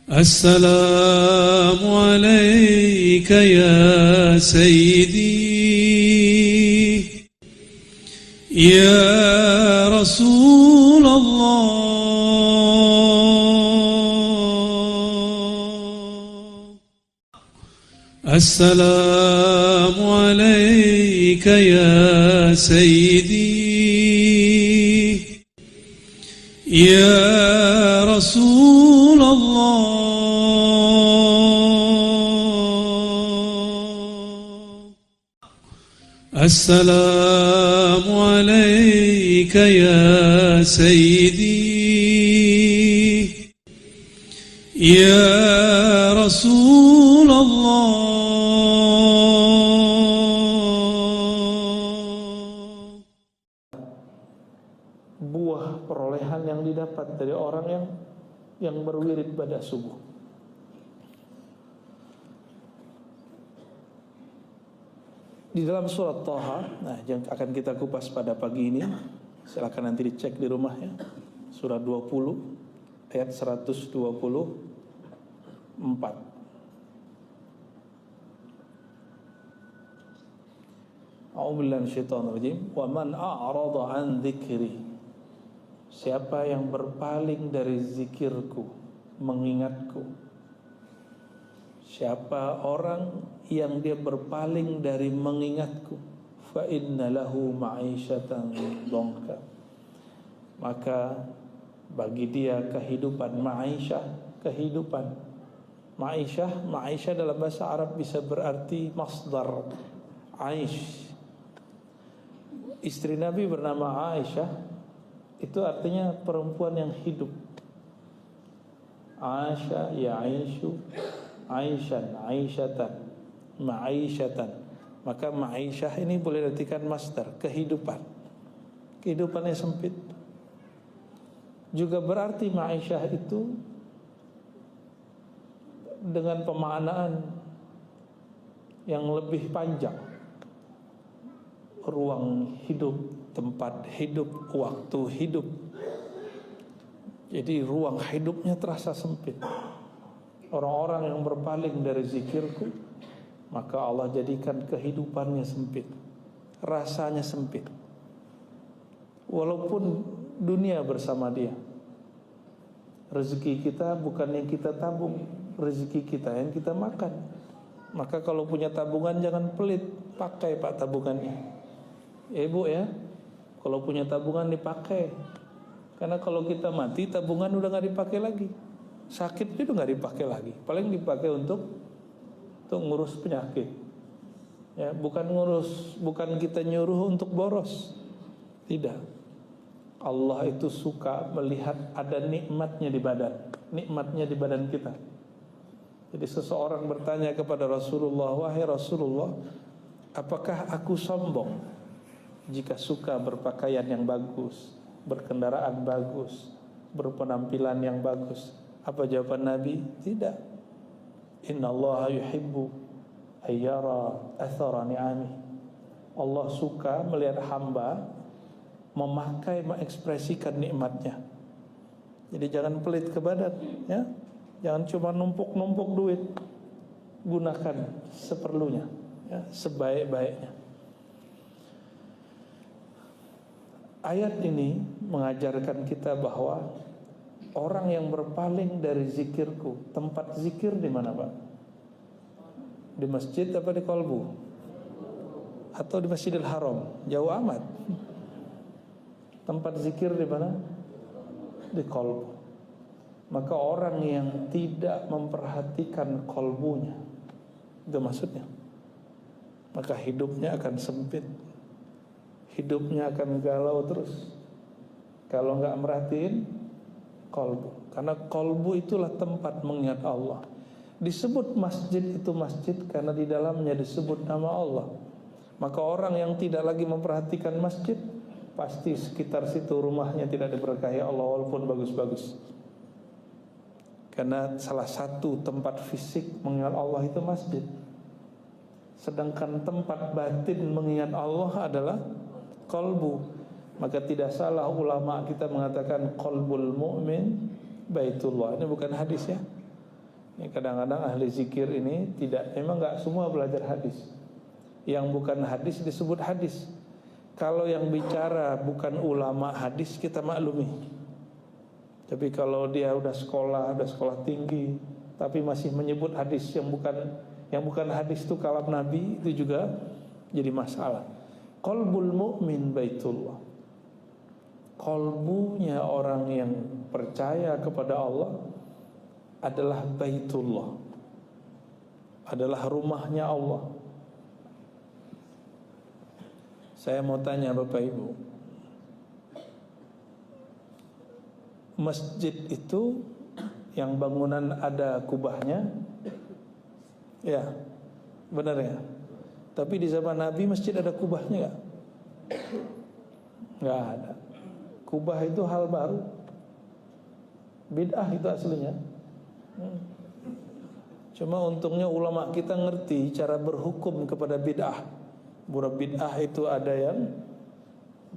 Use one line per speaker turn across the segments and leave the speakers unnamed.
السلام عليك يا سيدي يا رسول الله. السلام عليك يا سيدي يا رسول الله. السلام عليك يا سيدي يا رسول الله.
Buah perolehan yang didapat dari orang yang berwirid pada subuh. Di dalam surat Thaha, yang akan kita kupas pada pagi ini, silakan nanti dicek di rumahnya. Surat 20 ayat 124. A'udzubillahi minasyaitonir rajim. Wa man a'rada an dzikri. Siapa yang berpaling dari zikirku, mengingatku. Siapa orang yang dia berpaling dari mengingatku, fa inna lahu ma'isyatan dhanka, maka bagi dia kehidupan ma'isyah, kehidupan. Ma'isyah dalam bahasa Arab bisa berarti masdar aish. Istri Nabi bernama Aisyah, itu artinya perempuan yang hidup. Aisyah ya aisyu, aisyan, aisyatan, ma'isyatan. Maka ma'isyah ini boleh diartikan masdar, kehidupan. Kehidupannya sempit. Juga berarti ma'isyah itu dengan pemaknaan yang lebih panjang. Ruang hidup, tempat hidup, waktu hidup. Jadi ruang hidupnya terasa sempit. Orang-orang yang berpaling dari zikirku, maka Allah jadikan kehidupannya sempit, rasanya sempit. Walaupun dunia bersama dia. Rezeki kita bukan yang kita tabung, rezeki kita yang kita makan. Maka kalau punya tabungan jangan pelit, pakai pak tabungannya. Ibu ya, kalau punya tabungan dipakai. Karena kalau kita mati, tabungan udah gak dipakai lagi. Sakit itu nggak dipakai lagi, paling dipakai untuk ngurus penyakit. Ya, bukan kita nyuruh untuk boros. Tidak. Allah itu suka melihat ada nikmatnya di badan kita. Jadi seseorang bertanya kepada Rasulullah, wahai Rasulullah, apakah aku sombong jika suka berpakaian yang bagus, berkendaraan bagus, berpenampilan yang bagus? Apa jawaban Nabi? Tidak. Innallaha yuhibbu ayyara athara ni'ami. Allah suka melihat hamba mengekspresikan nikmatnya. Jadi jangan pelit ke badan, ya. Jangan cuma numpuk-numpuk duit. Gunakan seperlunya, ya, sebaik-baiknya. Ayat ini mengajarkan kita bahwa orang yang berpaling dari zikirku, tempat zikir di mana Pak? Di masjid apa di kolbu? Atau di Masjidil Haram? Jauh amat. Tempat zikir di mana? Di kolbu. Maka orang yang tidak memperhatikan kolbunya, itu maksudnya, maka hidupnya akan sempit, hidupnya akan galau terus. Kalau nggak merhatiin kolbu, karena kolbu itulah tempat mengingat Allah. Disebut masjid itu masjid karena di dalamnya disebut nama Allah. Maka orang yang tidak lagi memperhatikan masjid, pasti sekitar situ rumahnya tidak diberkahi Allah walaupun bagus-bagus. Karena salah satu tempat fisik mengingat Allah itu masjid. Sedangkan tempat batin mengingat Allah adalah kolbu. Maka tidak salah ulama kita mengatakan qalbul mu'min baitullah. Ini bukan hadis ya. Kadang-kadang ahli zikir ini memang nggak semua belajar hadis. Yang bukan hadis disebut hadis. Kalau yang bicara bukan ulama hadis kita maklumi. Tapi kalau dia udah sekolah tinggi, tapi masih menyebut hadis yang bukan hadis itu kalam Nabi, itu juga jadi masalah. Qalbul mu'min baitullah. Qalbunya orang yang percaya kepada Allah adalah baitullah, adalah rumahnya Allah. Saya mau tanya Bapak Ibu, masjid itu yang bangunan ada kubahnya, ya benar ya. Tapi di zaman Nabi masjid ada kubahnya nggak? Nggak ada. Kubah itu hal baru, bid'ah itu aslinya. Cuma untungnya ulama kita ngerti cara berhukum kepada bid'ah. Bid'ah itu ada yang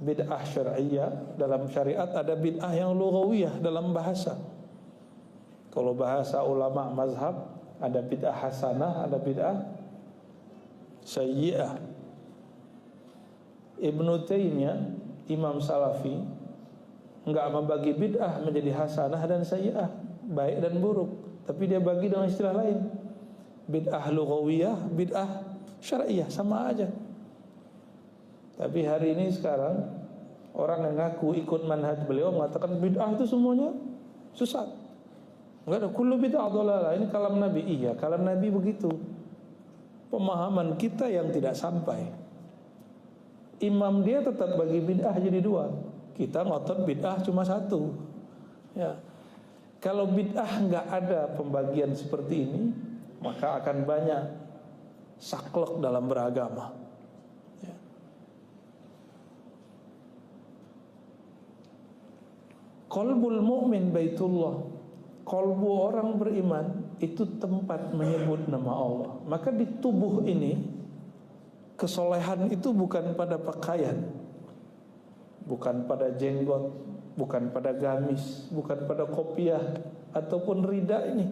bid'ah syar'iyyah dalam syariat, ada bid'ah yang lughawiyah dalam bahasa. Kalau bahasa ulama mazhab ada bid'ah hasanah, ada bid'ah sayyi'ah. Ibnu Taimiyah, Imam Salafi, enggak membagi bid'ah menjadi hasanah dan sayyi'ah, baik dan buruk. Tapi dia bagi dengan istilah lain. Bid'ah lughawiyah, bid'ah syar'iyah, sama aja. Tapi hari ini sekarang orang yang ngaku ikut manhaj beliau mengatakan bid'ah itu semuanya sesat. Enggak ada, kullu bid'ah dhalalah. Ini kalam Nabi. Iya, kalam Nabi begitu. Pemahaman kita yang tidak sampai. Imam dia tetap bagi bid'ah jadi dua. Kita ngotot bid'ah cuma satu. Ya. Kalau bid'ah nggak ada pembagian seperti ini, maka akan banyak saklek dalam beragama. Ya. Qalbul mu'min baitullah. Qalbu orang beriman itu tempat menyebut nama Allah. Maka di tubuh ini kesolehan itu bukan pada pakaian, bukan pada jenggot, bukan pada gamis, bukan pada kopiah ataupun rida ini.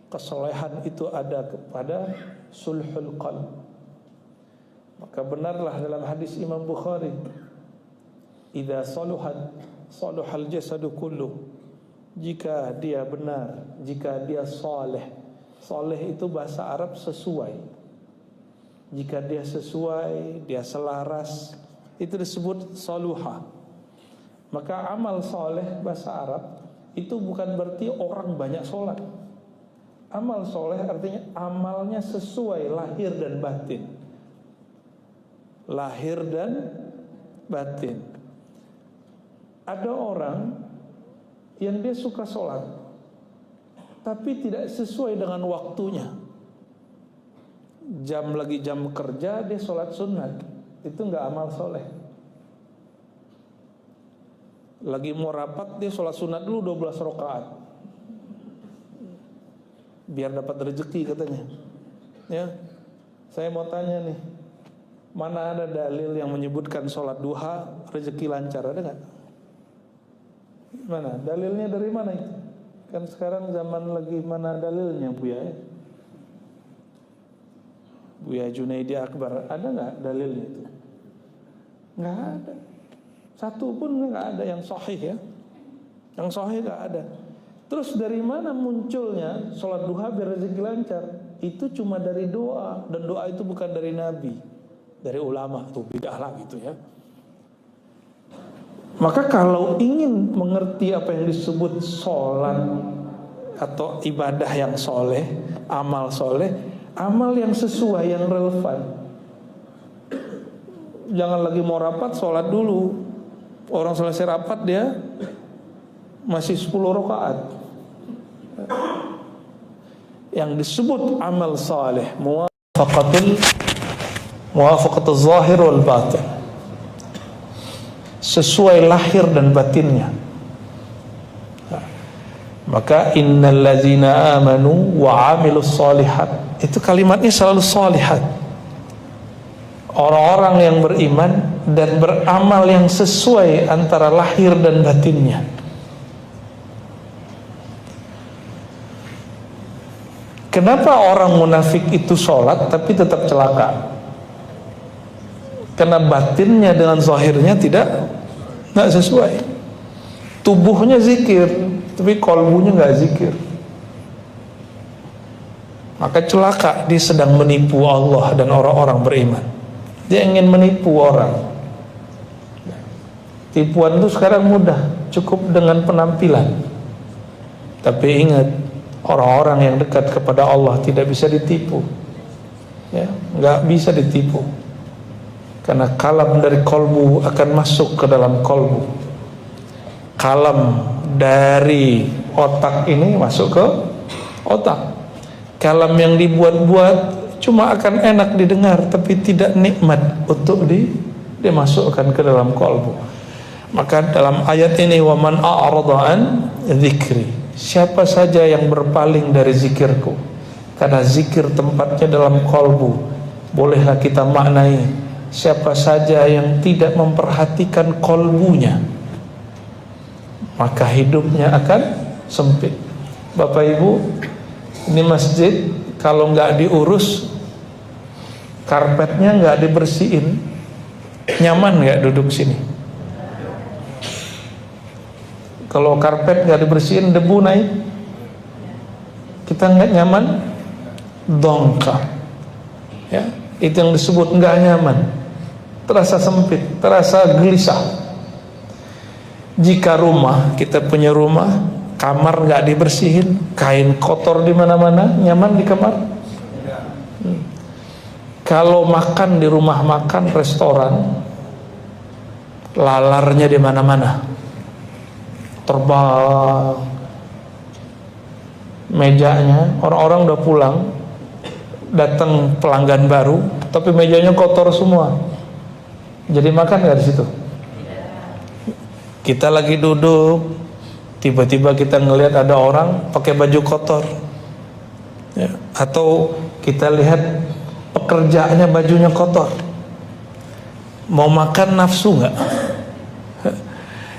Kesolehan itu ada kepada sulhul qalb. Maka benarlah dalam hadis Imam Bukhari, idza saluhat saluhal jasadu kullu. Jika dia benar, jika dia saleh. Saleh itu bahasa Arab sesuai. Jika dia sesuai, dia selaras, itu disebut saluha. Maka amal soleh bahasa Arab itu bukan berarti orang banyak sholat. Amal soleh artinya amalnya sesuai lahir dan batin. Lahir dan batin. Ada orang yang dia suka sholat tapi tidak sesuai dengan waktunya. Jam kerja dia sholat sunat, itu enggak amal soleh. Lagi mau rapat dia sholat sunat dulu 12 rakaat biar dapat rezeki katanya. Ya, saya mau tanya nih, mana ada dalil yang menyebutkan sholat duha rezeki lancar, ada nggak? Mana dalilnya, dari mana itu? Kan sekarang zaman lagi mana dalilnya Buya? Buya Junaidi Akbar, ada nggak dalilnya itu? Nggak ada. Satu pun nggak ada yang sahih ya. Yang sahih nggak ada. Terus dari mana munculnya sholat duha biar rezeki lancar? Itu cuma dari doa, dan doa itu bukan dari Nabi, dari ulama. Tuh bid'ah lah gitu ya. Maka kalau ingin mengerti apa yang disebut sholat atau ibadah yang soleh, amal soleh, amal yang sesuai, yang relevan. Jangan lagi mau rapat sholat dulu. Orang selesai rapat dia masih 10 rakaat. Yang disebut amal saleh muwafaqatul zahir wal batin, sesuai lahir dan batinnya. Maka innal ladzina amanu wa amilus shalihat, itu kalimatnya selalu shalihat. Orang-orang yang beriman dan beramal yang sesuai antara lahir dan batinnya. Kenapa orang munafik itu sholat tapi tetap celaka? Karena batinnya dengan zahirnya tidak sesuai. Tubuhnya zikir, tapi kolbunya nggak zikir. Maka celaka, dia sedang menipu Allah dan orang-orang beriman. Dia ingin menipu orang. Tipuan itu sekarang mudah, cukup dengan penampilan. Tapi ingat, orang-orang yang dekat kepada Allah tidak bisa ditipu. Ya, nggak bisa ditipu. Karena kalam dari kolbu akan masuk ke dalam kolbu. Kalam dari otak ini masuk ke otak. Kalam yang dibuat-buat cuma akan enak didengar, tapi tidak nikmat untuk dimasukkan ke dalam kolbu. Maka dalam ayat ini, waman a'rada an dzikri, siapa saja yang berpaling dari zikirku, karena zikir tempatnya dalam kolbu. Bolehlah kita maknai, siapa saja yang tidak memperhatikan kolbunya, maka hidupnya akan sempit. Bapak Ibu, ini masjid kalau nggak diurus, karpetnya nggak dibersihin, nyaman nggak duduk sini? Kalau karpet nggak dibersihin, debu naik, kita nggak nyaman, dongkak. Ya, itu yang disebut nggak nyaman, terasa sempit, terasa gelisah. Jika rumah, kita punya rumah, kamar nggak dibersihin, kain kotor di mana-mana, nyaman di kamar? Kalau makan di rumah makan restoran, lalarnya di mana-mana, terbang. Mejanya, orang-orang udah pulang, datang pelanggan baru, tapi mejanya kotor semua. Jadi makan nggak di situ? Kita lagi duduk, tiba-tiba kita ngelihat ada orang pakai baju kotor, ya. Atau kita lihat pekerjaannya bajunya kotor, mau makan nafsu nggak?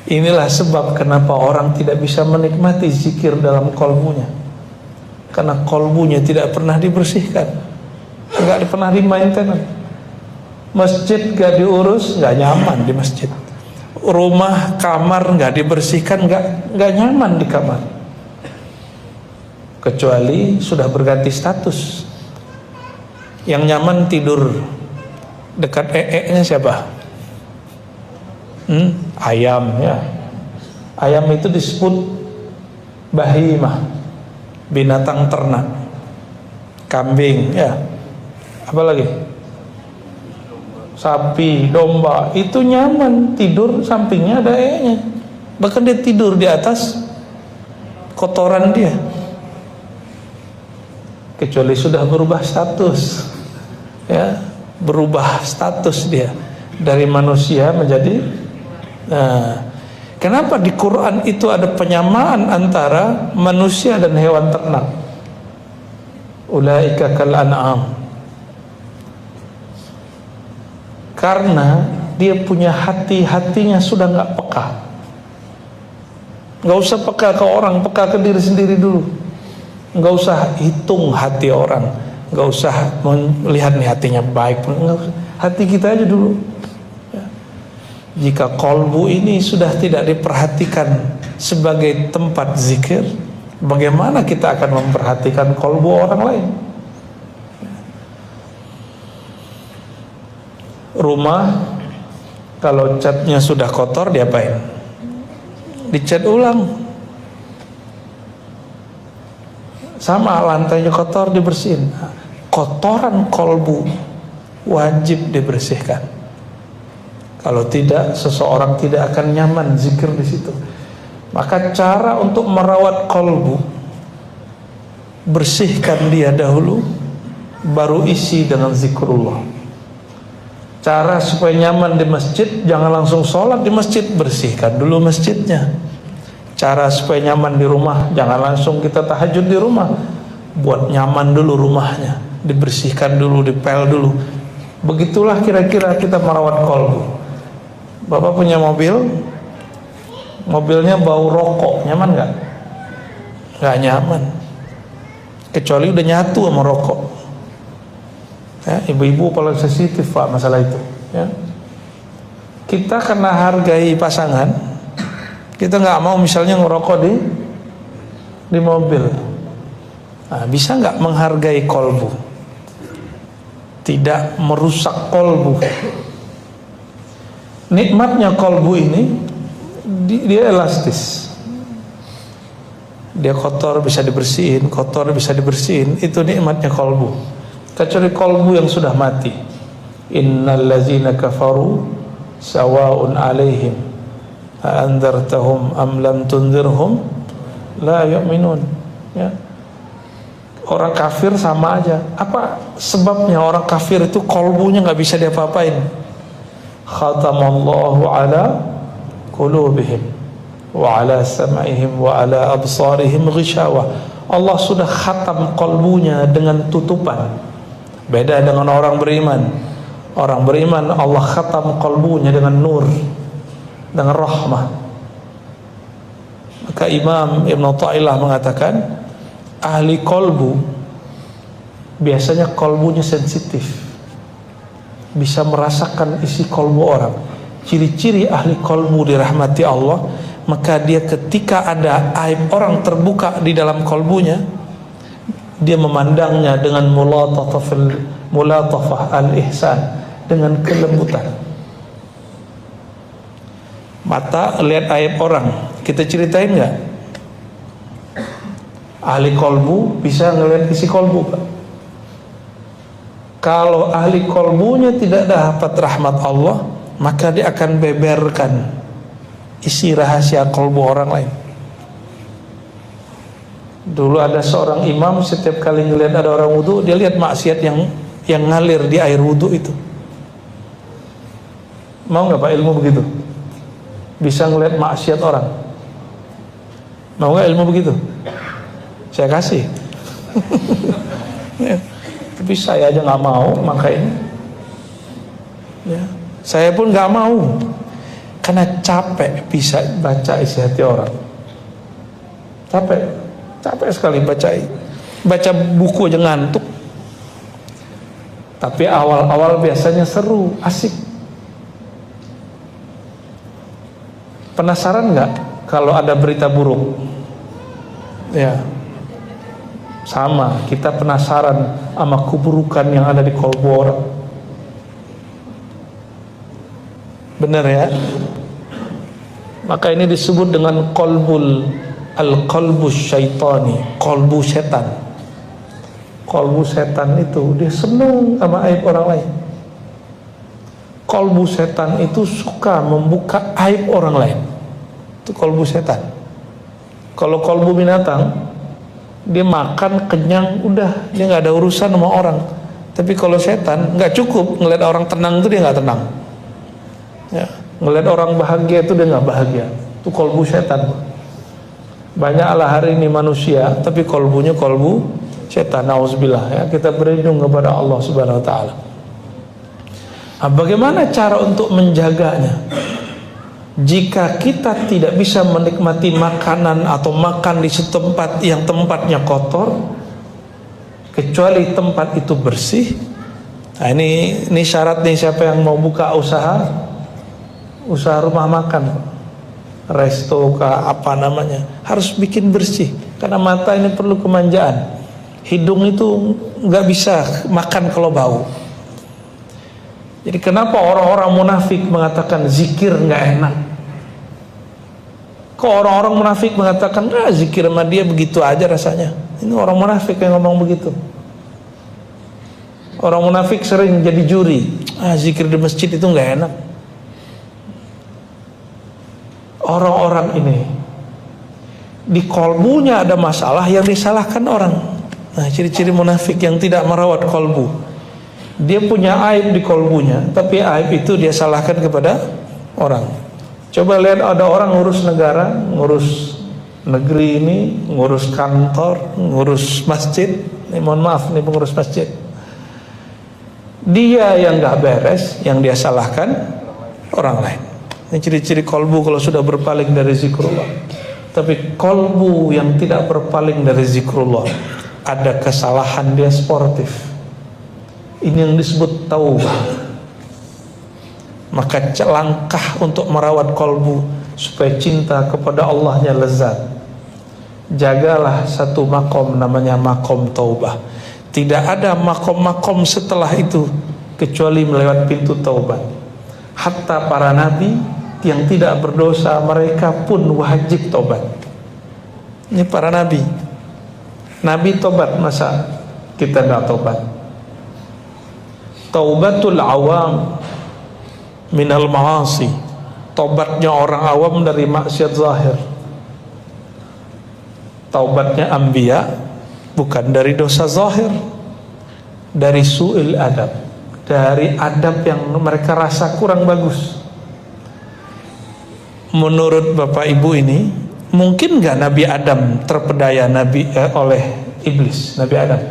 Inilah sebab kenapa orang tidak bisa menikmati zikir dalam kolbunya, karena kolbunya tidak pernah dibersihkan, nggak pernah dimainten. Masjid nggak diurus, nggak nyaman di masjid. Rumah, kamar nggak dibersihkan, nggak nyaman di kamar. Kecuali sudah berganti status. Yang nyaman tidur dekat nya siapa? Ayam, ya. Ayam itu disebut bahimah, binatang ternak. Kambing, ya. Apa lagi? Sapi, domba, itu nyaman tidur sampingnya ada nya. Bahkan dia tidur di atas kotoran dia. Kecuali sudah berubah status, ya, berubah status dia dari manusia menjadi. Nah, kenapa di Quran itu ada penyamaan antara manusia dan hewan ternak? Ulaika kal an'am. Karena dia punya hatinya sudah nggak peka. Nggak usah peka ke orang, peka ke diri sendiri dulu. Nggak usah hitung hati orang, nggak usah melihat nih hatinya baik, hati kita aja dulu. Ya. Jika kolbu ini sudah tidak diperhatikan sebagai tempat zikir, bagaimana kita akan memperhatikan kolbu orang lain? Rumah kalau catnya sudah kotor, diapain? Dicat ulang. Sama lantainya kotor, dibersihin. Kotoran kolbu wajib dibersihkan. Kalau tidak, seseorang tidak akan nyaman zikir di situ. Maka cara untuk merawat kolbu, bersihkan dia dahulu, baru isi dengan zikrullah. Cara supaya nyaman di masjid, jangan langsung sholat di masjid, bersihkan dulu masjidnya. Cara supaya nyaman di rumah, jangan langsung kita tahajud di rumah, buat nyaman dulu rumahnya, dibersihkan dulu, dipel dulu. Begitulah kira-kira kita merawat kolbu. Bapak punya mobil, mobilnya bau rokok, nyaman nggak? Nggak nyaman. kecuali udah nyatu sama rokok. Ya, ibu-ibu paling sensitif Pak masalah itu. Ya. Kita karena hargai pasangan, kita nggak mau misalnya ngerokok di mobil. Nah, bisa nggak menghargai kolbu, tidak merusak kolbu. Nikmatnya kolbu ini, dia elastis. Dia kotor bisa dibersihin, kotor bisa dibersihin. Itu nikmatnya kolbu. Kecuali kolbu yang sudah mati. Innal ladzina kafaru sawa'un 'alaihim a anzartahum am lam tunzirhum la yu'minun. Ya. Orang kafir sama aja. Apa sebabnya orang kafir itu kolbunya nggak bisa diapa-apain? Khatamallahu ala qulubihim wa ala sam'ihim wa ala absarihim ghishawah. Allah sudah khatam kolbunya dengan tutupan. Beda dengan orang beriman. Orang beriman Allah khatam kolbunya dengan nur, dengan rahmah. Maka Imam Ibn Athaillah mengatakan, ahli kolbu biasanya kolbunya sensitif, bisa merasakan isi kolbu orang. Ciri-ciri ahli kolbu dirahmati Allah, maka dia ketika ada aib orang terbuka di dalam kolbunya, dia memandangnya dengan mulatafah al-ihsan, dengan kelembutan. Mata lihat aib orang, kita ceritain nggak? Ahli kolbu bisa ngelihat isi kolbu, Pak. Kalau ahli kolbunya tidak dapat rahmat Allah, maka dia akan beberkan isi rahasia kolbu orang lain. Dulu ada seorang imam, setiap kali ngelihat ada orang wudu, dia lihat maksiat yang ngalir di air wudu itu. Mau nggak Pak ilmu begitu? Bisa ngelihat maksiat orang. Mau nggak ilmu begitu? Saya kasih. Ya. Tapi saya aja nggak mau, makanya. Ya. Saya pun nggak mau, karena capek bisa baca isi hati orang. Capek sekali baca buku aja ngantuk. Tapi awal-awal biasanya seru, asik. Penasaran nggak kalau ada berita buruk? Ya, sama. Kita penasaran sama keburukan yang ada di kolbu orang. Benar ya? Maka ini disebut dengan al-qalbu syaitani, kolbu setan. Kolbu setan itu dia senang sama aib orang lain. Kolbu setan itu suka membuka aib orang lain. Itu kolbu setan. Kalau kolbu binatang, dia makan kenyang, udah, dia nggak ada urusan sama orang. Tapi kalau setan nggak cukup ngeliat orang tenang itu dia nggak tenang. Ya, ngeliat orang bahagia itu dia nggak bahagia. Itu kolbu setan. Banyaklah hari ini manusia, tapi kolbunya kolbu setan. Nauzubillah. Ya, kita berlindung kepada Allah Subhanahu Wa Taala. Nah, bagaimana cara untuk menjaganya? Jika kita tidak bisa menikmati makanan atau makan di setempat yang tempatnya kotor, kecuali tempat itu bersih. Nah, ini syarat nih, siapa yang mau buka usaha rumah makan, resto kah apa namanya, harus bikin bersih. Karena mata ini perlu kemanjaan. Hidung itu nggak bisa makan kalau bau. Jadi kenapa orang-orang munafik mengatakan zikir nggak enak? Kok orang-orang munafik mengatakan zikir sama dia begitu aja rasanya? Ini orang munafik yang ngomong begitu. Orang munafik sering jadi juri. Zikir di masjid itu nggak enak. Orang-orang ini di kolbunya ada masalah yang disalahkan orang. Nah, ciri-ciri munafik yang tidak merawat kolbu. Dia punya aib di kolbunya, tapi aib itu dia salahkan kepada orang. Coba lihat ada orang ngurus negara, ngurus negeri ini, ngurus kantor, ngurus masjid. Ini mohon maaf nih pengurus masjid. Dia yang nggak beres, yang dia salahkan orang lain. Ini ciri-ciri kolbu kalau sudah berpaling dari zikrullah. Tapi kolbu yang tidak berpaling dari zikrullah, ada kesalahan dia sportif. Ini yang disebut taubah. Maka langkah untuk merawat kolbu supaya cinta kepada Allahnya lezat. Jagalah satu makom namanya makom taubah. Tidak ada makom-makom setelah itu kecuali melewat pintu taubat. Hatta para nabi yang tidak berdosa, mereka pun wajib taubat. Ini para nabi. Nabi tobat, masa kita tidak tobat? Taubatul awam minal ma'asi, taubatnya orang awam dari maksiat zahir. Taubatnya anbiya bukan dari dosa zahir, dari su'il adab, dari adab yang mereka rasa kurang bagus. Menurut Bapak Ibu ini, mungkin nggak Nabi Adam terpedaya oleh iblis? Nabi Adam,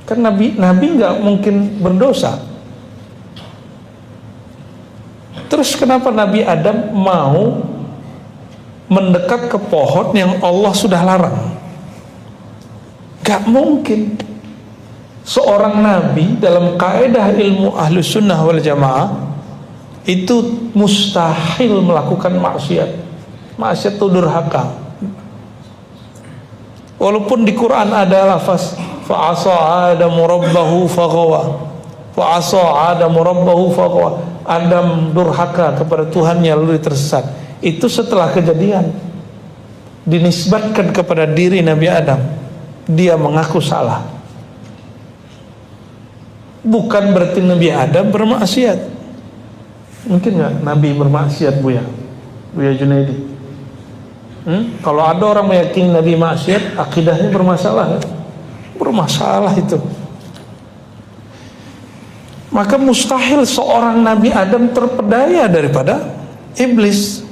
kan Nabi nggak mungkin berdosa. Terus kenapa Nabi Adam mau mendekat ke pohon yang Allah sudah larang? Gak mungkin. Seorang Nabi dalam kaidah ilmu Ahlus Sunnah wal Jamaah itu mustahil melakukan maksiat. Maksiat itu durhaka. Walaupun di Quran ada lafaz fa'asa Adamu rabbahu faghawa, fa'asa Adamu rabbahu faghawa, Adam durhaka kepada Tuhannya lalu tersesat. Itu setelah kejadian, dinisbatkan kepada diri Nabi Adam. Dia mengaku salah. Bukan berarti Nabi Adam bermaksiat. Mungkin nggak Nabi bermaksiat, Buya Junaidi? Kalau ada orang meyakini Nabi maksiat, akidahnya bermasalah. Bermasalah itu. Maka mustahil seorang Nabi Adam terpedaya daripada iblis.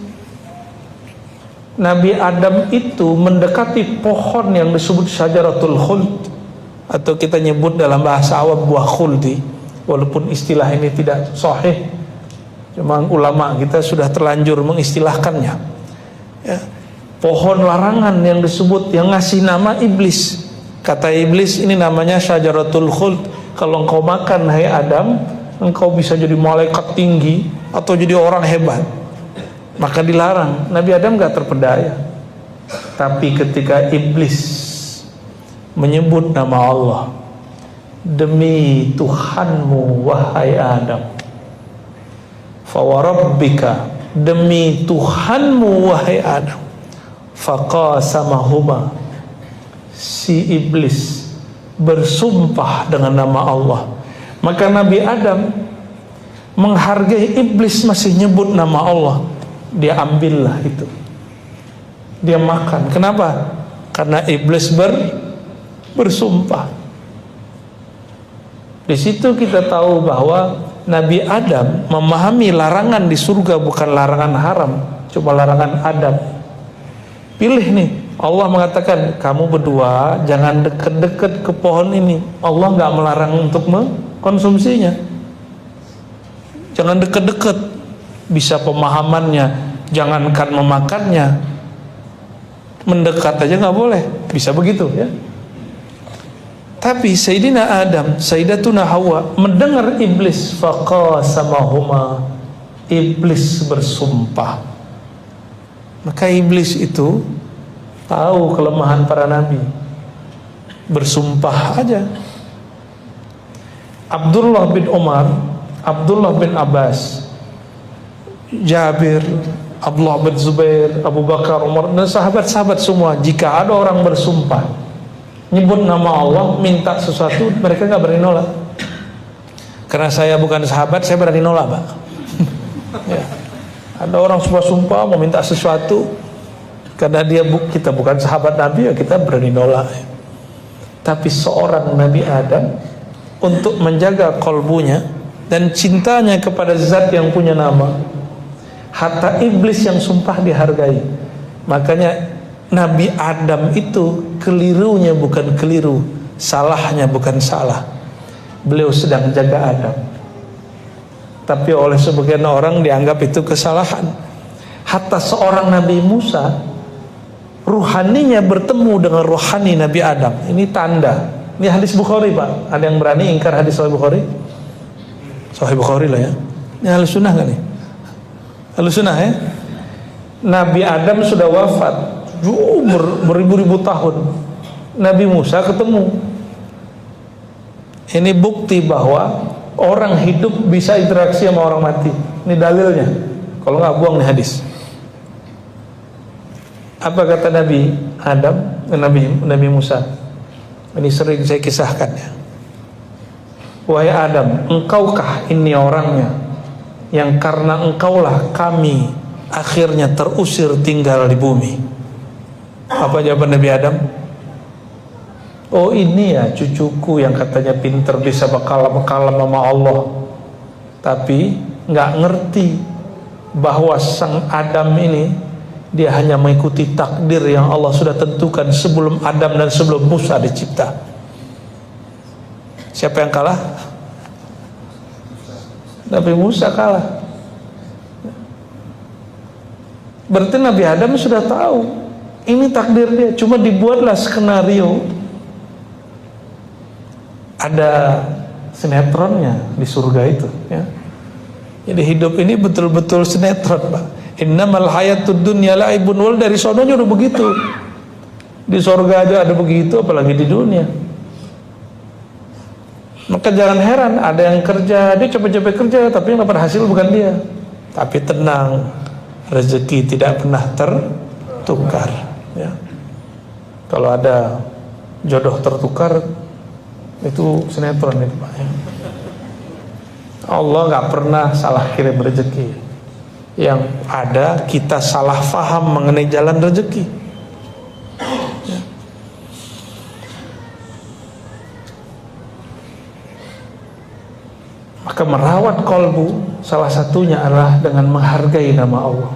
Nabi Adam itu mendekati pohon yang disebut syajaratul khuld, atau kita nyebut dalam bahasa awam buah khuldi, walaupun istilah ini tidak sahih, cuma ulama kita sudah terlanjur mengistilahkannya ya. Pohon larangan yang disebut, yang ngasih nama iblis. Kata iblis, ini namanya syajaratul khuld. Kalau engkau makan, hai Adam, engkau bisa jadi malaikat tinggi atau jadi orang hebat. Maka dilarang. Nabi Adam gak terpedaya. Tapi ketika iblis menyebut nama Allah, demi Tuhanmu wahai Adam, fawarabbika, demi Tuhanmu wahai Adam, faqasamahuma, si iblis bersumpah dengan nama Allah. Maka Nabi Adam menghargai iblis masih nyebut nama Allah. Dia ambillah itu, dia makan. Kenapa? Karena iblis bersumpah. Di situ kita tahu bahwa Nabi Adam memahami larangan di surga bukan larangan haram, cuma larangan adab. Pilih nih, Allah mengatakan kamu berdua jangan deket-deket ke pohon ini. Allah nggak melarang untuk mengkonsumsinya. Jangan deket-deket. Bisa pemahamannya, jangankan memakannya, mendekat aja nggak boleh. Bisa begitu ya. Tapi Sayyidina Adam, Sayyidatuna Hawa mendengar iblis, faqasamahuma, iblis bersumpah. Maka iblis itu tahu kelemahan para nabi, bersumpah aja. Abdullah bin Umar, Abdullah bin Abbas, Jabir, Abdullah bin Zubair, Abu Bakar, Umar, dan sahabat-sahabat semua, jika ada orang bersumpah nyebut nama Allah, minta sesuatu, mereka gak berani nolak. Karena saya bukan sahabat, saya berani nolak, Pak. Ya. Ada orang sumpah mau minta sesuatu, karena kita bukan sahabat Nabi, ya kita berani nolak. Tapi seorang Nabi Adam, untuk menjaga kolbunya dan cintanya kepada zat yang punya nama, hatta iblis yang sumpah dihargai. Makanya Nabi Adam itu kelirunya bukan keliru, salahnya bukan salah. Beliau sedang jaga adab. Tapi oleh sebagian orang dianggap itu kesalahan. Hatta seorang Nabi Musa ruhaninya bertemu dengan ruhani Nabi Adam. Ini tanda. Ini hadis Bukhari, Pak. Ada yang berani ingkar hadis Sahih Bukhari? Sahih Bukhari lah ya. Ini Ahlus Sunnah kan nih? Ahlus Sunnah ya. Nabi Adam sudah wafat beribu-ribu tahun. Nabi Musa ketemu. Ini bukti bahwa orang hidup bisa interaksi sama orang mati. Ini dalilnya. Kalau nggak buang nih hadis. Apa kata Nabi Adam, Nabi Musa? Ini sering saya kisahkan ya. Wahai Adam, engkaukah ini orangnya yang karena engkaulah kami akhirnya terusir tinggal di bumi? Apa jawaban Nabi Adam? Oh ini ya cucuku yang katanya pinter bisa bakalam sama Allah, tapi nggak ngerti bahwa sang Adam ini dia hanya mengikuti takdir yang Allah sudah tentukan sebelum Adam dan sebelum Musa dicipta. Siapa yang kalah? Nabi Musa kalah. Berarti Nabi Adam sudah tahu ini takdir dia, cuma dibuatlah skenario. Ada sinetronnya di surga itu ya. Jadi hidup ini betul-betul sinetron, Pak. Innamal hayatud dunya la'ibun wal, dari sononya udah begitu. Di surga aja ada begitu, apalagi di dunia. Maka jangan heran ada yang kerja, dia capek-capek kerja tapi yang dapat hasil bukan dia. Tapi tenang, rezeki tidak pernah tertukar ya. Kalau ada jodoh tertukar itu sinetron itu, Pak ya. Allah nggak pernah salah kirim rezeki. Yang ada kita salah faham mengenai jalan rezeki ya. Maka merawat kolbu salah satunya adalah dengan menghargai nama Allah.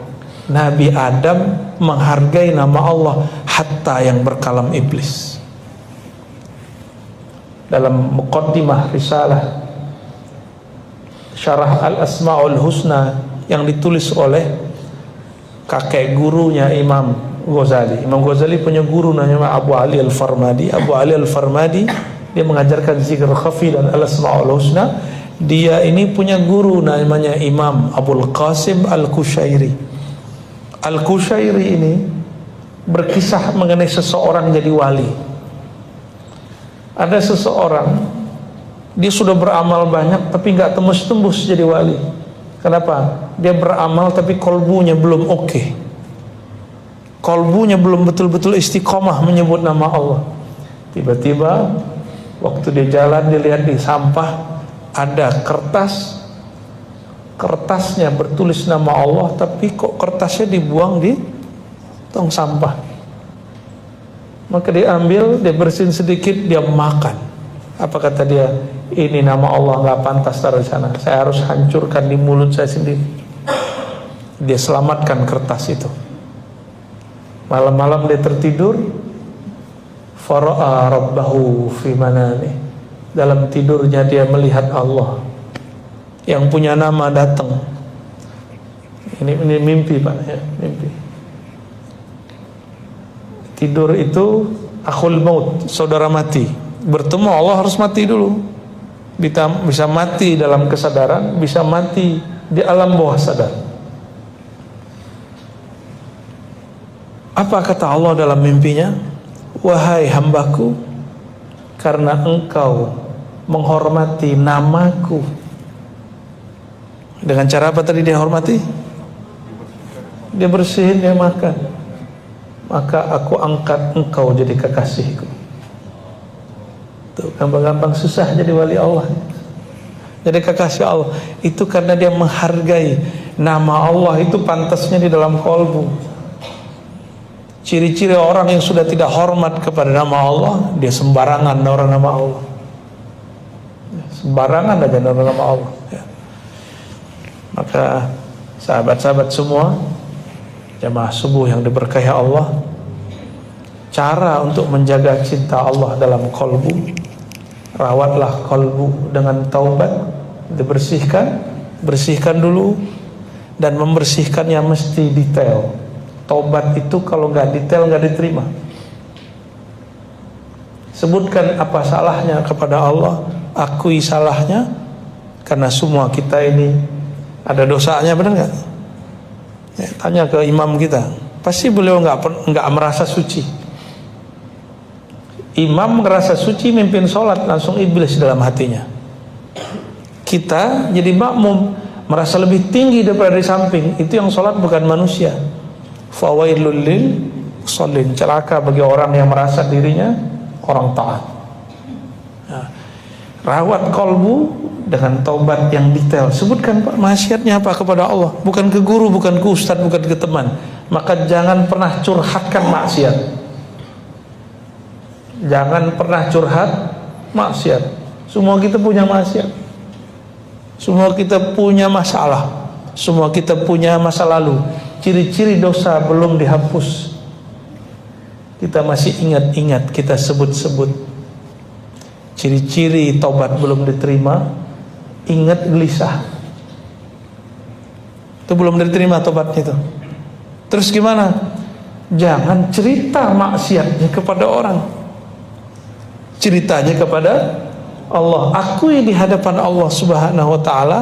Nabi Adam menghargai nama Allah hatta yang berkalam iblis. Dalam muqaddimah risalah Syarah Al-Asma'ul Husna yang ditulis oleh kakek gurunya Imam Ghazali. Imam Ghazali punya guru namanya Abu Ali Al-Farmadi. Abu Ali Al-Farmadi dia mengajarkan zikr khafi dan Al-Asma'ul Husna. Dia ini punya guru namanya Imam Abul Qasim Al-Kushairi. Al-Kushairi ini berkisah mengenai seseorang jadi wali. Ada seseorang dia sudah beramal banyak tapi nggak tembus-tembus jadi wali. Kenapa? Dia beramal tapi kolbunya belum oke. Kolbunya belum betul-betul istiqomah menyebut nama Allah. Tiba-tiba waktu dia jalan, dia lihat di sampah ada kertasnya bertulis nama Allah, tapi kok kertasnya dibuang di tong sampah. Maka dia ambil, dia bersihin sedikit, dia makan. Apa kata dia? Ini nama Allah nggak pantas taruh di sana. Saya harus hancurkan di mulut saya sendiri. Dia selamatkan kertas itu. Malam-malam dia tertidur. Fara'a rabbahu fi manami. Dalam tidurnya dia melihat Allah yang punya nama datang. Ini mimpi, Pak ya, mimpi. Tidur itu akhul maut, saudara mati. Bertemu Allah harus mati dulu. Bisa mati dalam kesadaran, bisa mati di alam bawah sadar. Apa kata Allah dalam mimpinya? Wahai hambaku, karena engkau menghormati namaku. Dengan cara apa tadi dia hormati? Dia bersihin, dia makan. Maka aku angkat engkau jadi kekasihku. Tuh, gampang-gampang susah jadi wali Allah. Jadi kekasih Allah itu karena dia menghargai nama Allah, itu pantasnya di dalam kolbu. Ciri-ciri orang yang sudah tidak hormat kepada nama Allah, dia sembarangan orang nama Allah. Sembarangan aja orang nama Allah ya. Maka sahabat-sahabat semua, jamaah subuh yang diberkahi Allah, cara untuk menjaga cinta Allah dalam kolbu, rawatlah kolbu dengan taubat, bersihkan dulu, dan membersihkannya mesti detail. Taubat itu kalau nggak detail nggak diterima. Sebutkan apa salahnya kepada Allah, akui salahnya, karena semua kita ini ada dosanya, benar nggak? Ya, tanya ke imam kita, pasti beliau nggak merasa suci. Imam merasa suci mimpin sholat, langsung iblis dalam hatinya. Kita jadi makmum merasa lebih tinggi daripada di samping, itu yang sholat bukan manusia. Fawailul lil musallin, celaka bagi orang yang merasa dirinya orang taat. Nah, rawat kolbu dengan taubat yang detail. Sebutkan Pak maksiatnya apa kepada Allah, bukan ke guru, bukan ke ustadz, bukan ke teman. Maka jangan pernah curhatkan maksiat. Jangan pernah curhat maksiat. Semua kita punya maksiat. Semua kita punya masalah. Semua kita punya masa lalu. Ciri-ciri dosa belum dihapus, kita masih ingat-ingat, kita sebut-sebut. Ciri-ciri taubat belum diterima, ingat gelisah. Itu belum diterima taubatnya itu. Terus gimana? Jangan cerita maksiatnya kepada orang. Ceritanya kepada Allah. Akui di hadapan Allah Subhanahu wa ta'ala.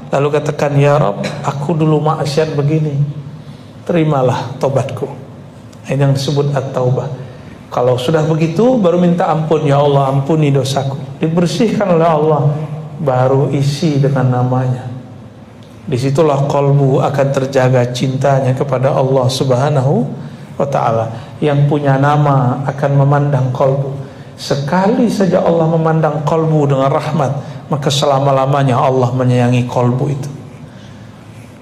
Lalu katakan, ya Rabb, aku dulu maksiat begini, terimalah taubatku. Ini yang disebut at-taubah. Kalau sudah begitu baru minta ampun, ya Allah ampuni dosaku, dibersihkan oleh Allah, baru isi dengan namanya. Disitulah qalbu akan terjaga cintanya kepada Allah Subhanahu wa ta'ala. Yang punya nama akan memandang qalbu. Sekali saja Allah memandang qalbu dengan rahmat, maka selama-lamanya Allah menyayangi qalbu itu.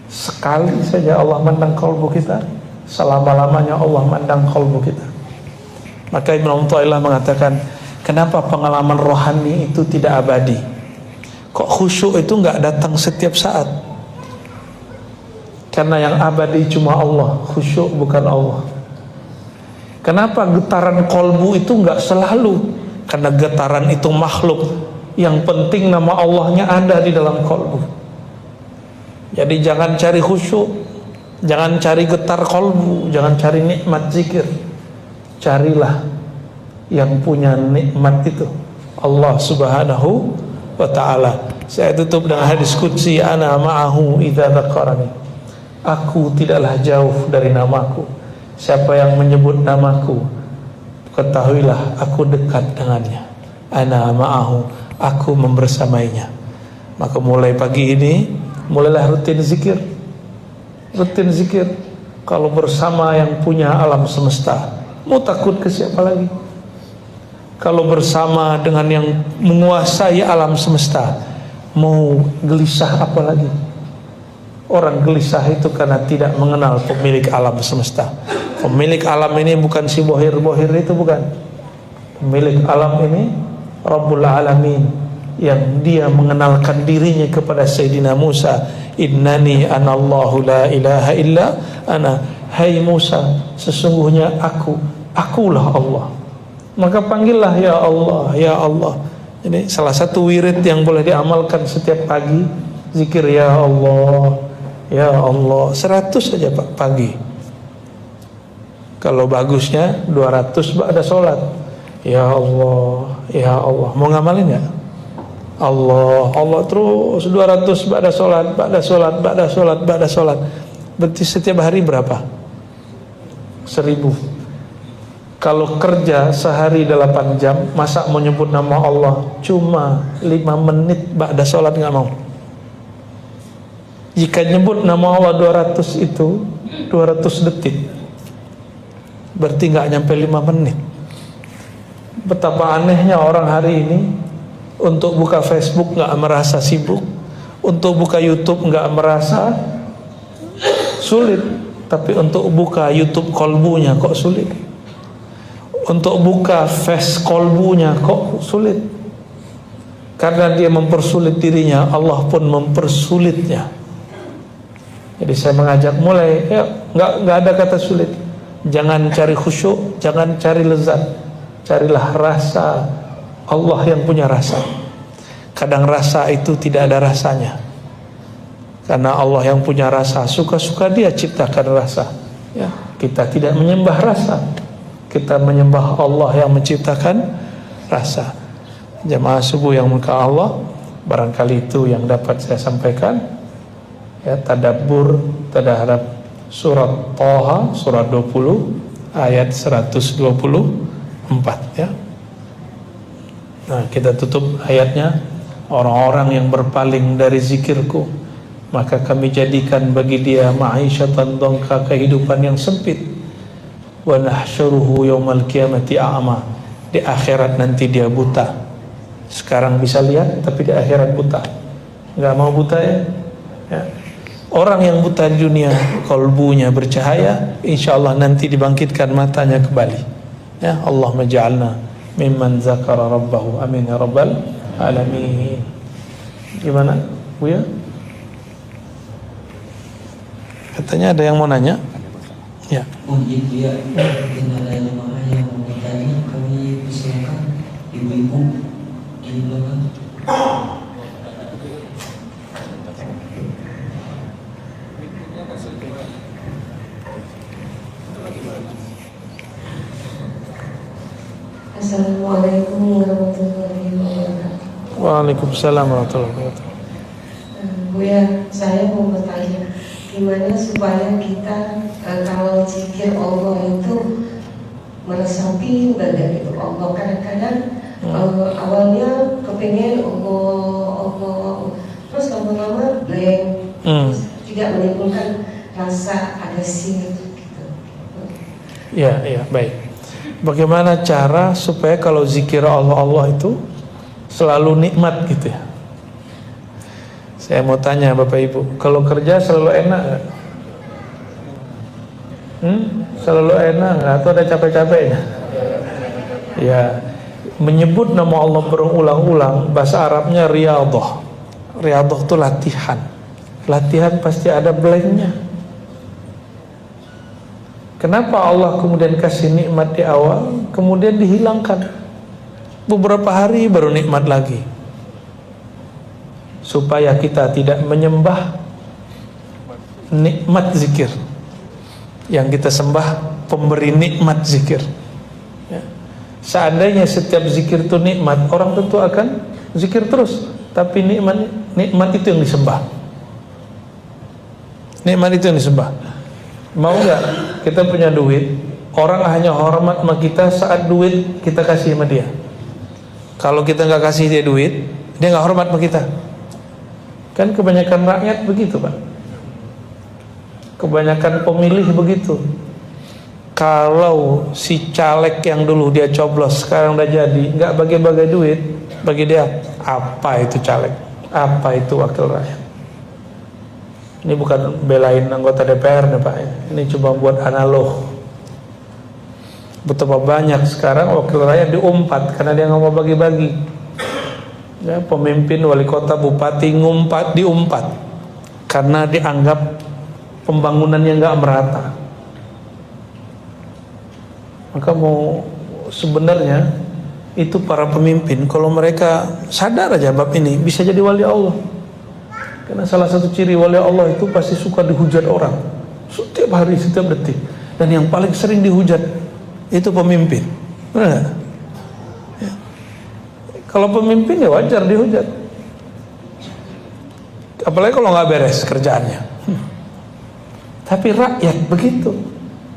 Sekali saja Allah memandang qalbu kita, selama-lamanya Allah memandang qalbu kita. Maka Ibnu Athaillah mengatakan, kenapa pengalaman rohani itu tidak abadi? Kok khusyuk itu nggak datang setiap saat? Karena yang abadi cuma Allah, khusyuk bukan Allah. Kenapa getaran kolbu itu nggak selalu? Karena getaran itu makhluk. Yang penting nama Allahnya ada di dalam kolbu. Jadi jangan cari khusyuk, jangan cari getar kolbu, jangan cari nikmat zikir. Carilah yang punya nikmat itu, Allah Subhanahu wa ta'ala. Saya tutup dengan hadis qudsi, ana ma'ahu idza dzakarani. Aku tidaklah jauh dari namaku. Siapa yang menyebut namaku, ketahuilah aku dekat dengannya. Ana ma'ahu, aku membersamainya. Maka mulai pagi ini, mulailah rutin zikir. Rutin zikir. Kalau bersama yang punya alam semesta, mau takut ke siapa lagi? Kalau bersama dengan yang menguasai alam semesta, mau gelisah apa lagi? Orang gelisah itu karena tidak mengenal pemilik alam semesta. Pemilik alam ini bukan si bohir-bohir itu, bukan. Pemilik alam ini Rabbul Alamin, yang dia mengenalkan dirinya kepada Sayyidina Musa. Innani anallahu la ilaha illa ana. Hai Musa, sesungguhnya akulah Allah. Maka panggillah ya Allah, ya Allah. Jadi salah satu wirid yang boleh diamalkan setiap pagi, zikir ya Allah, ya Allah, 100 saja Pak pagi. Kalau bagusnya 200 ba'da sholat. Ya Allah, ya Allah. Mau ngamalin ya? Allah, Allah terus 200 ba'da sholat, ba'da sholat, ba'da sholat, ba'da sholat. Berarti setiap hari berapa? 1000. Kalau kerja sehari 8 jam, masa mau nyebut nama Allah cuma 5 menit ba'da sholat nggak mau? Jika nyebut nama Allah 200 itu 200 detik, berarti nggak nyampe 5 menit. Betapa anehnya orang hari ini, untuk buka Facebook nggak merasa sibuk, untuk buka YouTube nggak merasa sulit, tapi untuk buka YouTube kolbunya kok sulit, untuk buka face kolbunya kok sulit. Karena dia mempersulit dirinya, Allah pun mempersulitnya. Jadi saya mengajak mulai, ya nggak ada kata sulit. Jangan cari khusyuk, jangan cari lezat, carilah rasa. Allah yang punya rasa. Kadang rasa itu tidak ada rasanya, karena Allah yang punya rasa, suka-suka dia ciptakan rasa. Ya, kita tidak menyembah rasa, kita menyembah Allah yang menciptakan rasa. Jamaah subuh yang mulia Allah, barangkali itu yang dapat saya sampaikan. Ya, tadabbur terhadap surat Thaha surat 20 ayat 124 ya. Nah, kita tutup ayatnya, orang-orang yang berpaling dari zikirku, maka kami jadikan bagi dia ma'isyatan dongka, kehidupan yang sempit. Wa nahsyuruhu yaumal qiyamati a'ma, di akhirat nanti dia buta. Sekarang bisa lihat tapi di akhirat buta. Enggak mau buta ya? Ya. Orang yang buta di dunia, kalbunya bercahaya, insyaallah nanti dibangkitkan matanya kembali. Ya, Allah maj'alna mimman zakara rabbahu, amin ya rabbal alamin. Gimana, Buya? Katanya ada yang mau nanya? Ya.
Oh iya, mungkin ada jemaah yang mau bertanya, kami persilakan ibu-ibu di belakang.
Assalamualaikum warahmatullahi wabarakatuh.
Waalaikumsalam warahmatullahi wabarakatuh.
Buya, saya mau bertanya, gimana supaya kita kalau zikir Allah itu meresapi badan itu Allah. Kadang-kadang awalnya kepengen Allah, terus lama-lama blank, terus tidak menimbulkan rasa ada sini gitu.
Ya, baik. Bagaimana cara supaya kalau zikir Allah itu selalu nikmat gitu ya? Saya mau tanya Bapak Ibu, kalau kerja selalu enak gak? Selalu enak gak? Atau ada capek-capeknya? Ya, menyebut nama Allah berulang-ulang, bahasa Arabnya riyadhah. Riyadhah itu latihan. Latihan pasti ada blanknya. Kenapa Allah kemudian kasih nikmat di awal, kemudian dihilangkan beberapa hari baru nikmat lagi, supaya kita tidak menyembah nikmat zikir. Yang kita sembah pemberi nikmat zikir ya. Seandainya setiap zikir itu nikmat, orang tentu akan zikir terus. Tapi nikmat itu yang disembah. Nikmat itu yang disembah. Mau nggak kita punya duit, orang hanya hormat sama kita saat duit kita kasih sama dia. Kalau kita nggak kasih dia duit, dia nggak hormat sama kita. Kan kebanyakan rakyat begitu, Pak. Kebanyakan pemilih begitu. Kalau si caleg yang dulu dia coblos sekarang udah jadi, nggak bagi-bagi duit, bagi dia apa itu caleg, apa itu wakil rakyat. Ini bukan belain anggota DPR nih Pak, ini cuma buat analog. Betapa banyak sekarang wakil rakyat diumpat karena dia nggak mau bagi-bagi. Ya, pemimpin, wali kota, bupati ngumpat, diumpat karena dianggap pembangunannya nggak merata. Maka mau sebenarnya itu para pemimpin kalau mereka sadar aja bab ini bisa jadi wali Allah. Karena salah satu ciri wali Allah itu pasti suka dihujat orang setiap hari, setiap detik. Dan yang paling sering dihujat itu pemimpin. Benar gak? Ya. Kalau pemimpin ya wajar dihujat. Apalagi kalau nggak beres kerjaannya. Tapi rakyat begitu,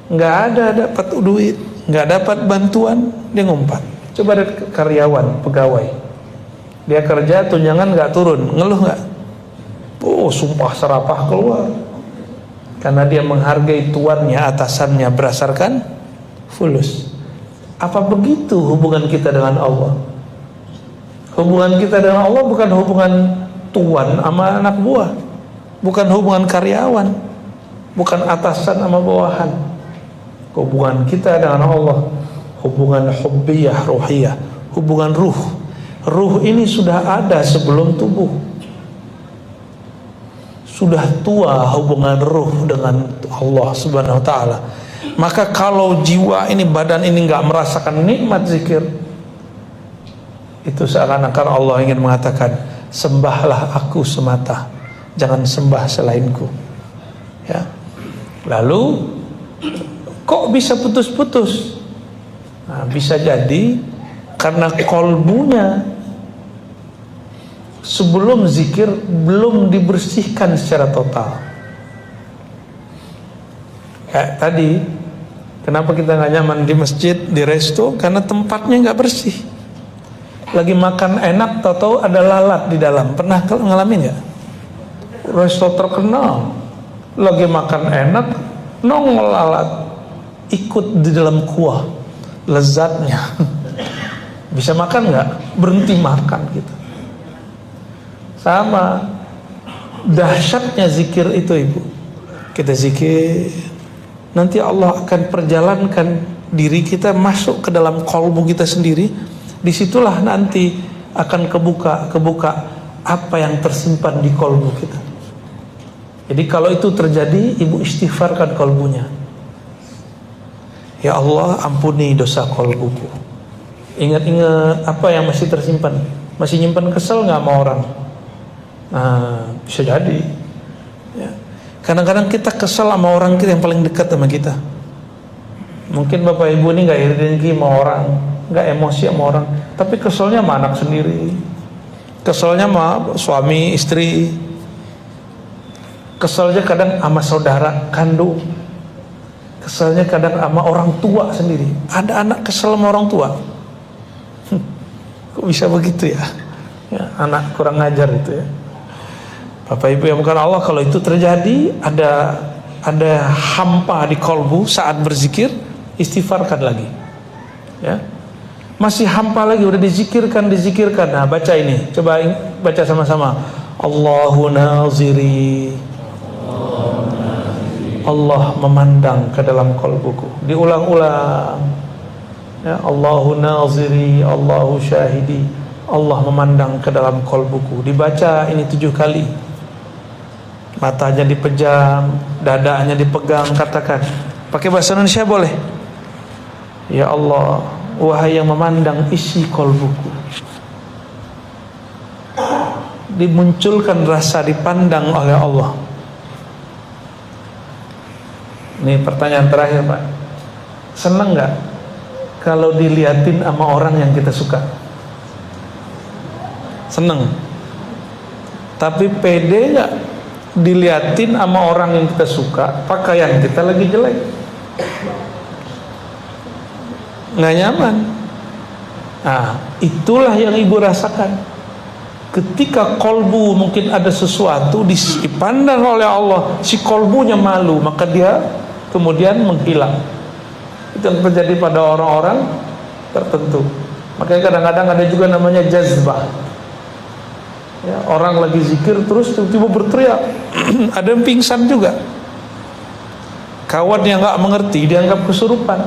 nggak ada dapat duit, nggak dapat bantuan, dia ngumpat. Coba ada karyawan, pegawai, dia kerja tunjangan nggak turun, ngeluh nggak? Oh, sumpah serapah keluar. Karena dia menghargai tuannya, atasannya berdasarkan fulus. Apa begitu hubungan kita dengan Allah? Hubungan kita dengan Allah bukan hubungan tuan sama anak buah, bukan hubungan karyawan, bukan atasan sama bawahan. Hubungan kita dengan Allah hubungan hubbiyah, ruhiyah, hubungan ruh. Ruh ini sudah ada sebelum tubuh. Sudah tua hubungan ruh dengan Allah Subhanahu wa taala. Maka kalau jiwa ini, badan ini enggak merasakan nikmat zikir, itu seakan-akan Allah ingin mengatakan, sembahlah aku semata, jangan sembah selainku. Ya. Lalu kok bisa putus-putus? Nah, bisa jadi karena kolbunya sebelum zikir belum dibersihkan secara total. Kayak tadi, kenapa kita nggak nyaman di masjid, di resto? Karena tempatnya nggak bersih. Lagi makan enak, tahu-tahu ada lalat di dalam. Pernah ngalamin nggak? Resto terkenal, lagi makan enak, nongol lalat, ikut di dalam kuah, lezatnya. Bisa makan nggak? Berhenti makan gitu. Sama dahsyatnya zikir itu, ibu. Kita zikir, nanti Allah akan perjalankan diri kita masuk ke dalam kolbu kita sendiri. Disitulah nanti akan kebuka apa yang tersimpan di kolbu kita. Jadi kalau itu terjadi, ibu istighfarkan kolbunya. Ya Allah, ampuni dosa kolbuku. Ingat-ingat apa yang masih tersimpan. Masih nyimpan kesel nggak sama orang? Nah, bisa jadi. Ya. Kadang-kadang kita kesel sama orang kita yang paling dekat sama kita. Mungkin bapak ibu ini nggak iri dengki sama orang, nggak emosi sama orang, tapi keselnya sama anak sendiri, keselnya sama suami istri, keselnya kadang sama saudara kandung, keselnya kadang sama orang tua sendiri. Ada anak kesel sama orang tua. Kok bisa begitu ya? Ya, anak kurang ngajar itu ya. Bapak ibu yang bukan Allah, kalau itu terjadi, ada hampa di kolbu saat berzikir, istighfarkan lagi. Ya. Masih hampa lagi, udah dizikirkan. Nah, baca ini. Coba baca sama-sama. Allahu naziri. Allah memandang ke dalam kolbuku. Diulang-ulang. Ya, Allahu naziri, Allahu syahidi. Allah memandang ke dalam kolbuku. Dibaca ini 7 kali. Matanya dipejam, dadanya dipegang, katakan. Pakai bahasa Indonesia boleh. Ya Allah, wahai yang memandang isi kolbuku, dimunculkan rasa dipandang oleh Allah. Ini pertanyaan terakhir, Pak. Senang nggak kalau diliatin sama orang yang kita suka? Senang. Tapi pede nggak diliatin sama orang yang kita suka, pakaian kita lagi jelek? Nggak nyaman. Nah, itulah yang ibu rasakan. Ketika kolbu mungkin ada sesuatu dipandang oleh Allah, si kolbunya malu, maka dia kemudian menghilang. Itu yang terjadi pada orang-orang tertentu. Makanya kadang-kadang ada juga namanya jazbah. Ya, orang lagi zikir terus tiba-tiba berteriak. Ada yang pingsan juga. Kawan yang nggak mengerti dianggap kesurupan.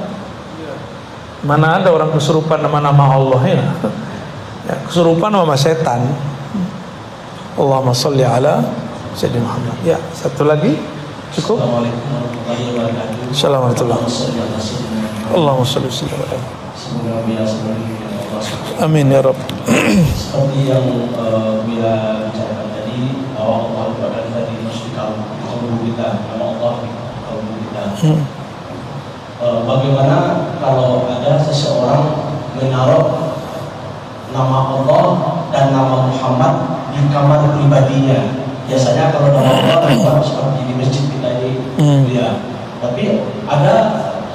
Mana ada orang kesurupan nama-nama Allah ya? Ya, kesurupan sama setan. Allahumma sholli ala Sayyidina Muhammad. Ya, satu lagi cukup. Assalamualaikum warahmatullahi wabarakatuh. Allahumma sholli ala.
Semoga biasa.
Amin ya Rabb.
Seperti yang bila bicarakan tadi, bahwa Allah berada tadi masuk kalbu kita, nama Allah di kalbu kita. Bagaimana kalau ada seseorang menaruh nama Allah dan nama Muhammad di kamar pribadinya? Biasanya kalau nama Allah seperti di masjid kita ini, ya. Tapi ada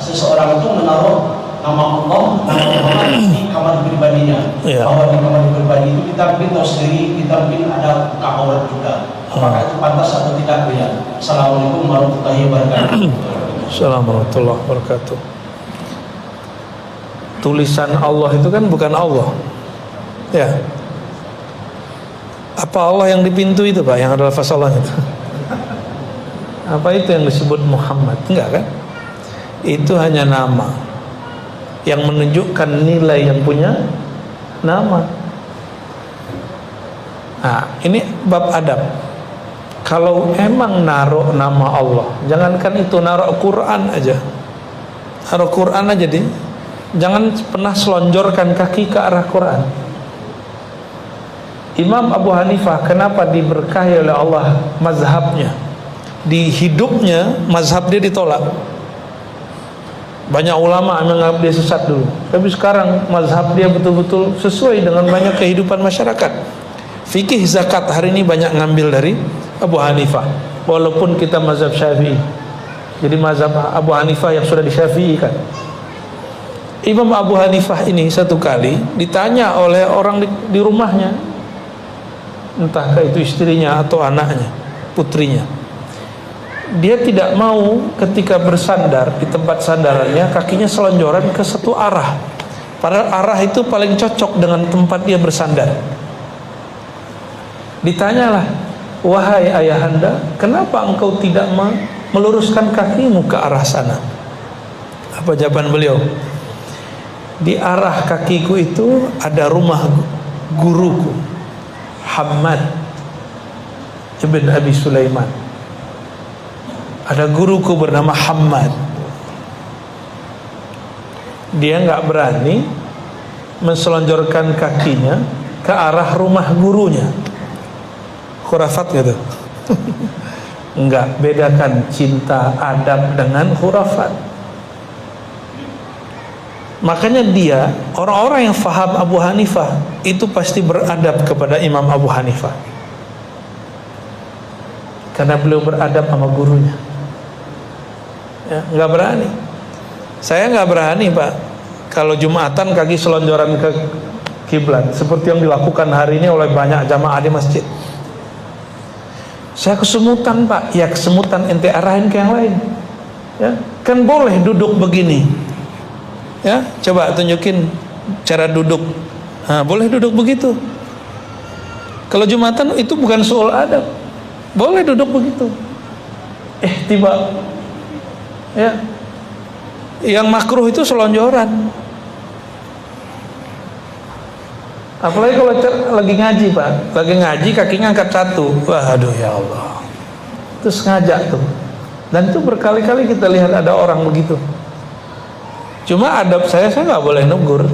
seseorang itu menaruh nama Allah dan Muhammad di kamar pribadinya. Bahwa di kamar pribadi itu kita mungkin tahu sendiri, kita mungkin ada buka aurat juga. Apakah itu pantas atau tidak? Ya. Assalamualaikum warahmatullahi wabarakatuh.
Assalamualaikum warahmatullahi wabarakatuh. Tulisan Allah itu kan bukan Allah. Ya. Apa Allah yang di pintu itu, Pak, yang ada lafaz Allah itu? Apa itu yang disebut Muhammad? Enggak kan? Itu hanya nama yang menunjukkan nilai yang punya nama. Nah, ini bab adab. Kalau emang naruh nama Allah, jangankan itu, naruh Quran aja. Naruh Quran aja deh. Jangan pernah selonjorkan kaki ke arah Quran. Imam Abu Hanifah kenapa diberkahi oleh Allah mazhabnya? Di hidupnya mazhab dia ditolak. Banyak ulama menganggap dia sesat dulu, tapi sekarang mazhab dia betul-betul sesuai dengan banyak kehidupan masyarakat. Fikih zakat hari ini banyak ngambil dari Abu Hanifah, walaupun kita mazhab Syafi'i. Jadi mazhab Abu Hanifah yang sudah disyafi'ikan. Imam Abu Hanifah ini satu kali ditanya oleh orang di rumahnya, entahkah itu istrinya atau anaknya, putrinya. Dia tidak mau ketika bersandar di tempat sandarannya kakinya selonjoran ke satu arah, padahal arah itu paling cocok dengan tempat dia bersandar. Ditanyalah, wahai ayahanda, kenapa engkau tidak meluruskan kakimu ke arah sana? Apa jawaban beliau? Di arah kakiku itu ada rumah guruku Hammad ibn Abi Sulaiman. Ada guruku bernama Hammad. Dia nggak berani menselonjorkan kakinya ke arah rumah gurunya. Khurafat gitu. Enggak, bedakan cinta adab dengan khurafat. Makanya dia, orang-orang yang faham Abu Hanifah itu pasti beradab kepada Imam Abu Hanifah, karena beliau beradab sama gurunya. Ya, nggak berani. Saya nggak berani, Pak, kalau Jumatan kaki selonjoran ke kiblat seperti yang dilakukan hari ini oleh banyak jamaah di masjid. Saya kesemutan, Pak. Ya kesemutan, ente arahin ke yang lain. Ya, kan boleh duduk begini. Ya, coba tunjukin cara duduk. Nah, boleh duduk begitu. Kalau Jumatan itu bukan soal adab, boleh duduk begitu. Tiba, ya, yang makruh itu selonjoran. Apalagi kalau lagi ngaji, Pak, lagi ngaji kakinya angkat satu. Waduh, ya Allah, terus ngajak tuh. Dan itu berkali-kali kita lihat ada orang begitu. Cuma adab saya nggak boleh negur.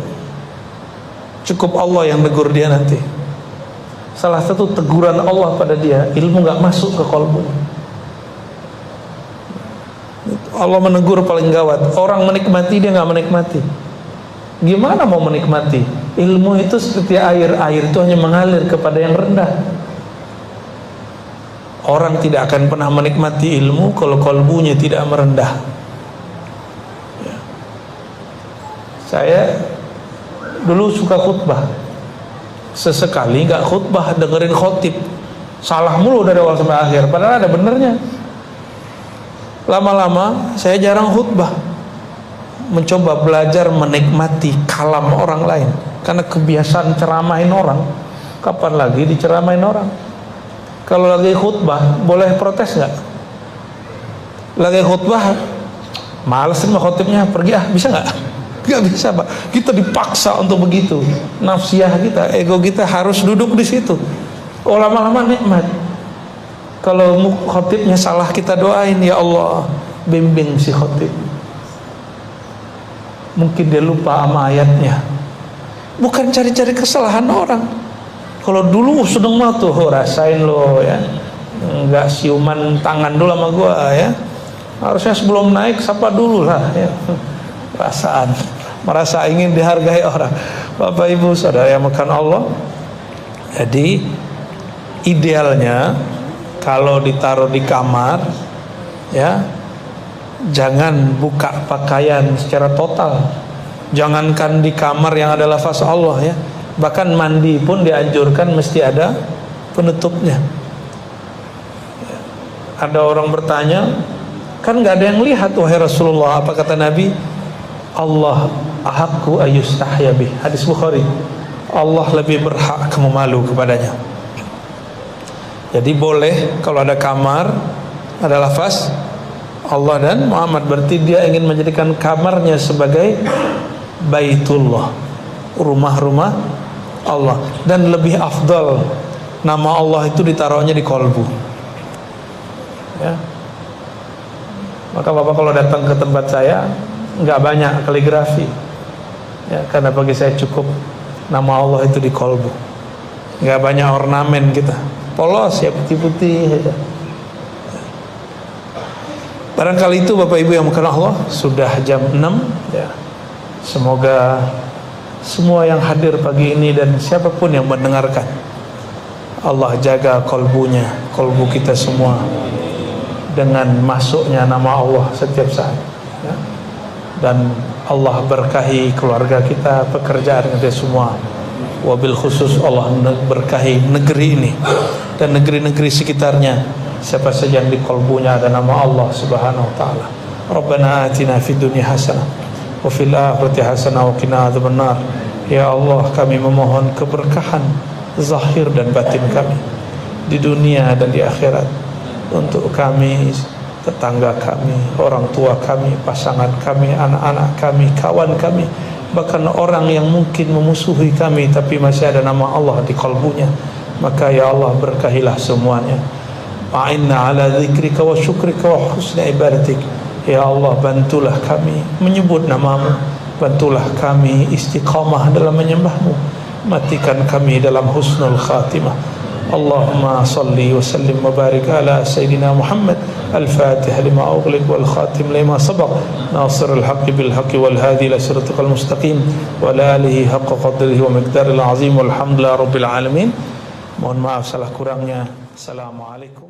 Cukup Allah yang negur dia nanti. Salah satu teguran Allah pada dia, ilmu nggak masuk ke kolbu. Allah menegur paling gawat. Orang menikmati, dia nggak menikmati. Gimana mau menikmati? Ilmu itu seperti air. Air itu hanya mengalir kepada yang rendah. Orang tidak akan pernah menikmati ilmu kalau kolbunya tidak merendah. Ya. Saya dulu suka khutbah. Sesekali nggak khutbah, dengerin khotib. Salah mulu dari awal sampai akhir. Padahal ada benernya. Lama-lama saya jarang khutbah, mencoba belajar menikmati kalam orang lain. Karena kebiasaan ceramahin orang, kapan lagi diceramahin orang? Kalau lagi khutbah boleh protes nggak? Lagi khutbah males sama khotibnya, pergi bisa nggak? Nggak bisa, Pak. Kita dipaksa untuk begitu. Nafsiyah kita, ego kita harus duduk di situ. Lama-lama nikmat. Kalau khotibnya salah, kita doain, ya Allah bimbing si khotib. Mungkin dia lupa sama ayatnya. Bukan cari-cari kesalahan orang. Kalau dulu sedang mau tuh, rasain lo ya, nggak siuman tangan dulu sama gua ya. Harusnya sebelum naik sapa dulu lah ya. Perasaan, merasa ingin dihargai orang. Bapak Ibu saudara yang makan Allah. Jadi idealnya kalau ditaruh di kamar, ya, jangan buka pakaian secara total. Jangankan di kamar yang ada lafaz Allah ya, bahkan mandi pun dianjurkan mesti ada penutupnya. Ada orang bertanya, kan nggak ada yang lihat wahai Rasulullah. Apa kata Nabi? Allah ahaqqu ayyustahya bih. Hadis Bukhari. Allah lebih berhak kamu malu kepadanya. Jadi boleh kalau ada kamar, ada lafaz Allah dan Muhammad, berarti dia ingin menjadikan kamarnya sebagai Baitullah, rumah-rumah Allah. Dan lebih afdal nama Allah itu ditaruhnya di kolbu ya. Maka Bapak kalau datang ke tempat saya nggak banyak kaligrafi ya, karena bagi saya cukup nama Allah itu di kolbu. Nggak banyak ornamen kita, polos ya, putih-putih aja. Barangkali itu Bapak Ibu yang dimuliakan Allah, sudah jam 6 ya. Semoga semua yang hadir pagi ini dan siapapun yang mendengarkan, Allah jaga kolbunya, kolbu kita semua dengan masuknya nama Allah setiap saat ya. Dan Allah berkahi keluarga kita, pekerjaan kita semua. Wabil khusus Allah berkahi negeri ini dan negeri-negeri sekitarnya. Siapa saja yang di kolbunya ada nama Allah Subhanahu wa taala. Rabbana atina fid dunya hasanah wa fil akhirati hasanah wa qina adzabannar. Ya Allah, kami memohon keberkahan zahir dan batin kami di dunia dan di akhirat untuk kami, tetangga kami, orang tua kami, pasangan kami, anak-anak kami, kawan kami, bahkan orang yang mungkin memusuhi kami tapi masih ada nama Allah di kalbunya. Maka ya Allah, berkahilah semuanya. A'inna ala dzikrika wa syukrika wa husni ibadatik. Ya Allah, bantulah kami menyebut namamu, bantulah kami istiqamah dalam menyembahmu, matikan kami dalam husnul khatimah. Allahumma salli wa sallim wa barik ala Sayyidina Muhammad al-Fatih lima ughliq wal khatim lima sabaq nasir al-haqqi bil haqqi wal hadi ila siratikal mustaqim wa ala alihi haqqa qadrihi wa miqdaril azim walhamdulillahi rabbil alamin. Mohon maaf salah kurangnya. Assalamualaikum.